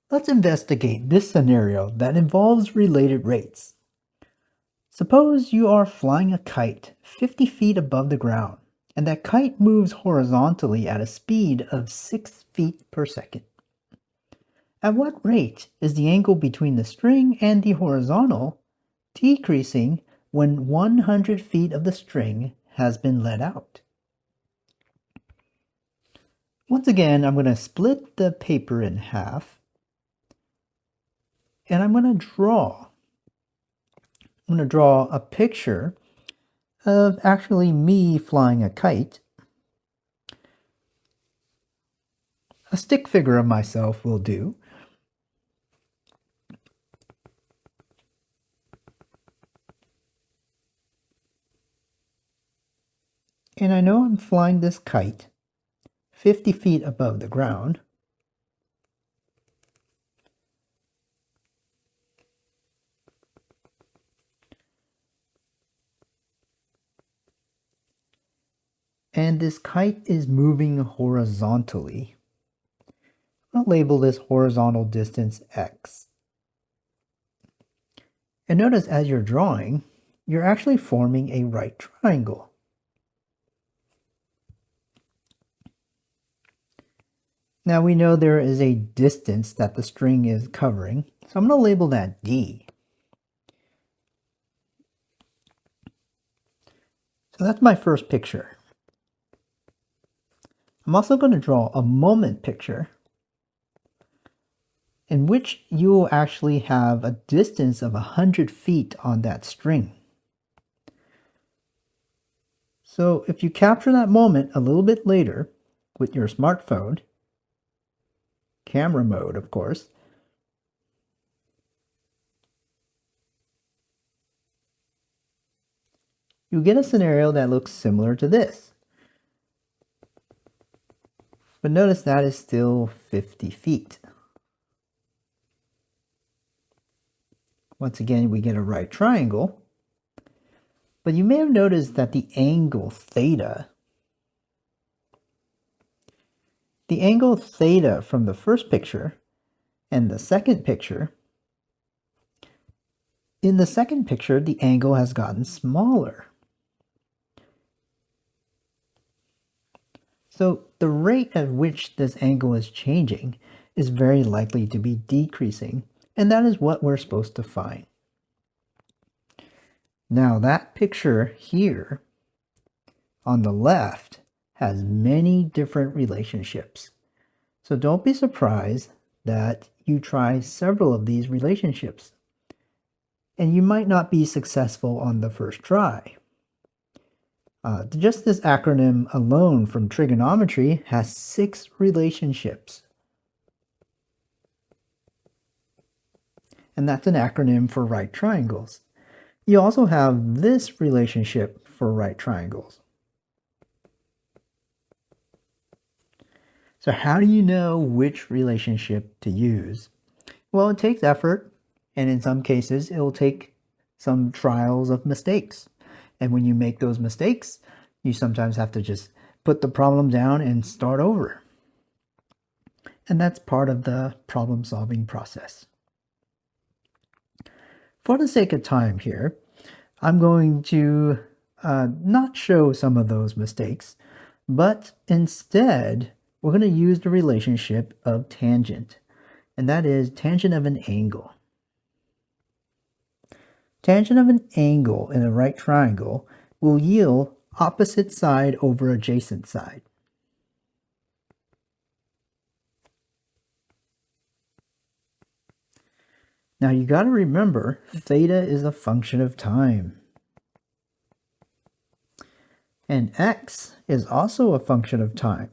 Let's investigate this scenario that involves related rates. Suppose you are flying a kite 50 feet above the ground, and that kite moves horizontally at a speed of 6 feet per second. At what rate is the angle between the string and the horizontal decreasing when 100 feet of the string has been let out? Once again, I'm going to split the paper in half, and I'm going to draw a picture of actually me flying a kite. A stick figure of myself will do. And I know I'm flying this kite 50 feet above the ground. And this kite is moving horizontally. I'll label this horizontal distance x. And notice as you're drawing, you're actually forming a right triangle. Now we know there is a distance that the string is covering, so I'm going to label that d. So that's my first picture. I'm also going to draw a moment picture in which you will actually have a distance of 100 feet on that string. So if you capture that moment a little bit later with your smartphone, camera mode of course, you get a scenario that looks similar to this. But notice that is still 50 feet. Once again, we get a right triangle. But you may have noticed that the angle theta from the first picture and the second picture, in the second picture, the angle has gotten smaller. So the rate at which this angle is changing is very likely to be decreasing, and that is what we're supposed to find. Now that picture here on the left has many different relationships. So don't be surprised that you try several of these relationships, and you might not be successful on the first try. Just this acronym alone from trigonometry has 6 relationships. And that's an acronym for right triangles. You also have this relationship for right triangles. So how do you know which relationship to use? Well, it takes effort, and in some cases, it will take some trials of mistakes. And when you make those mistakes, you sometimes have to just put the problem down and start over. And that's part of the problem-solving process. For the sake of time here, I'm going to not show some of those mistakes, but instead, we're going to use the relationship of tangent, and that is tangent of an angle. Tangent of an angle in a right triangle will yield opposite side over adjacent side. Now you got to remember, theta is a function of time. And x is also a function of time.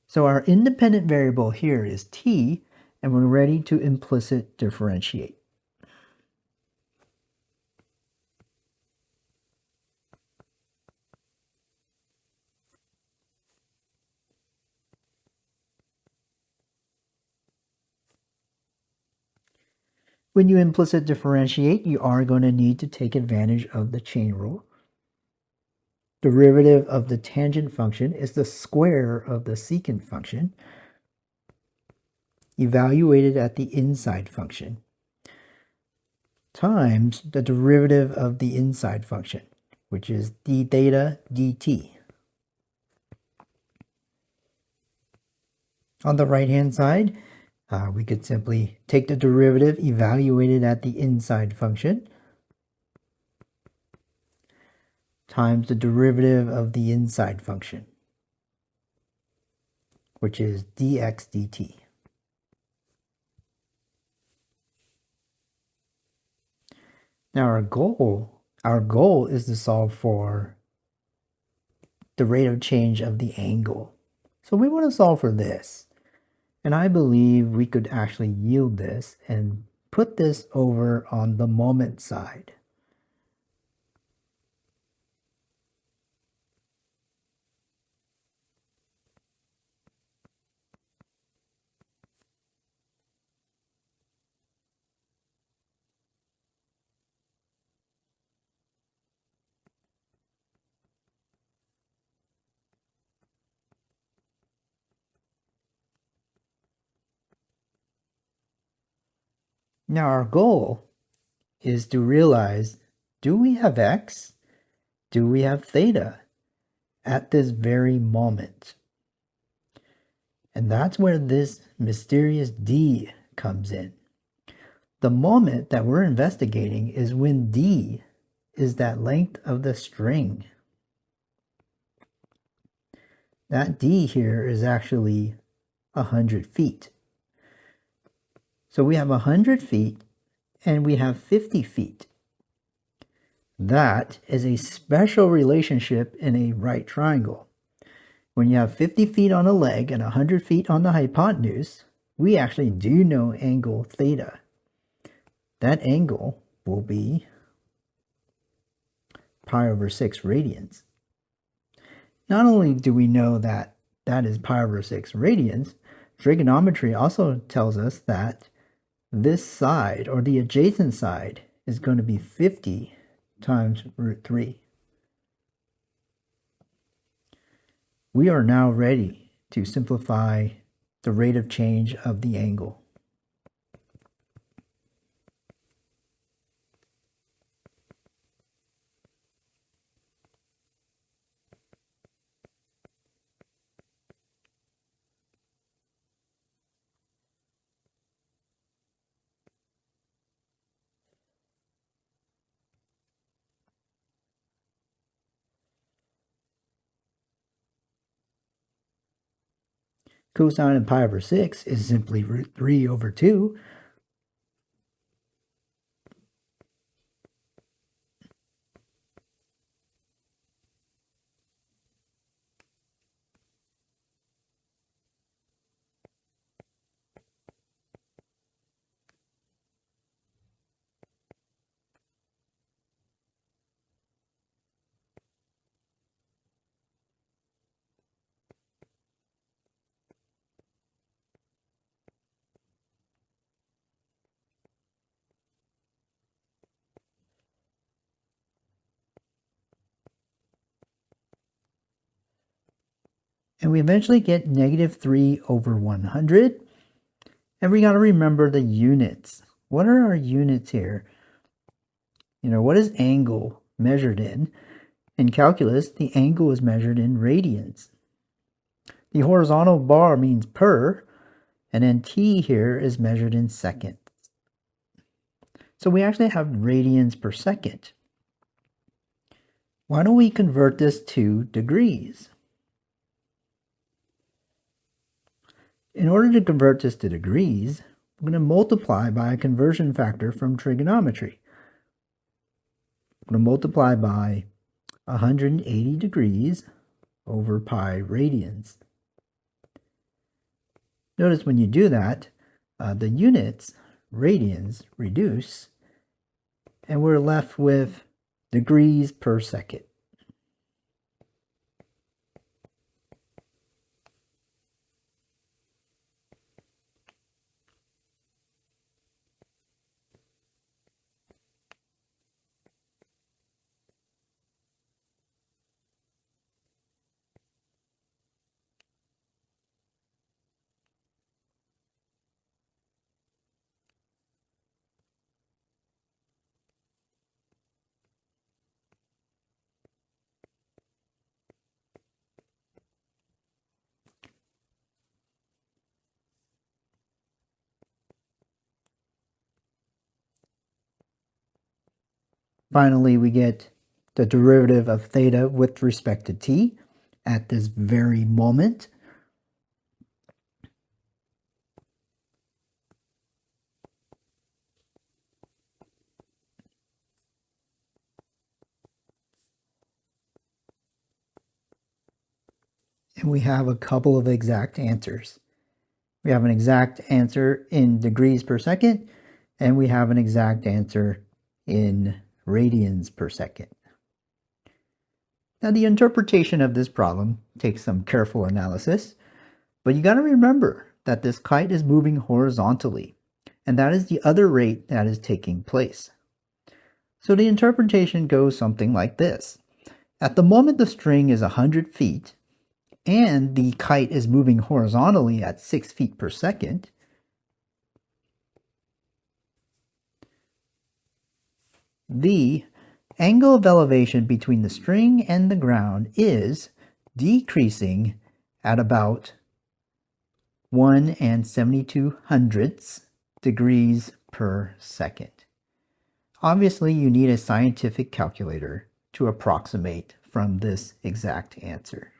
So our independent variable here is t, and we're ready to implicit differentiate. When you implicit differentiate, you are going to need to take advantage of the chain rule. Derivative of the tangent function is the square of the secant function. evaluated at the inside function times the derivative of the inside function, which is d theta dt. On the right-hand side, we could simply take the derivative evaluated at the inside function times the derivative of the inside function, which is dx dt. Now our goal is to solve for the rate of change of the angle. So we want to solve for this. And I believe we could actually yield this and put this over on the moment side. Now our goal is to realize, do we have x? Do we have theta at this very moment? And that's where this mysterious d comes in. The moment that we're investigating is when d is that length of the string. That d here is actually 100 feet. So we have 100 feet and we have 50 feet. That is a special relationship in a right triangle. When you have 50 feet on a leg and 100 feet on the hypotenuse, we actually do know angle theta. That angle will be pi over 6 radians. Not only do we know that that is pi over 6 radians, trigonometry also tells us that this side, or the adjacent side, is going to be 50 times root 3. We are now ready to simplify the rate of change of the angle. Cosine of pi over 6 is simply root 3 over 2. And we eventually get negative 3 over 100. And we got to remember the units. What are our units here? What is angle measured in? In calculus, the angle is measured in radians. The horizontal bar means per, and then t here is measured in seconds. So we actually have radians per second. Why don't we convert this to degrees? In order to convert this to degrees, we're going to multiply by a conversion factor from trigonometry. I'm going to multiply by 180 degrees over pi radians. Notice when you do that, the units, radians, reduce, and we're left with degrees per second. Finally, we get the derivative of theta with respect to t at this very moment. And we have a couple of exact answers. We have an exact answer in degrees per second, and we have an exact answer in radians per second. Now, the interpretation of this problem takes some careful analysis, but you got to remember that this kite is moving horizontally, and that is the other rate that is taking place. So the interpretation goes something like this. At the moment the string is 100 feet, and the kite is moving horizontally at 6 feet per second, the angle of elevation between the string and the ground is decreasing at about 1 72/100 degrees per second. Obviously, you need a scientific calculator to approximate from this exact answer.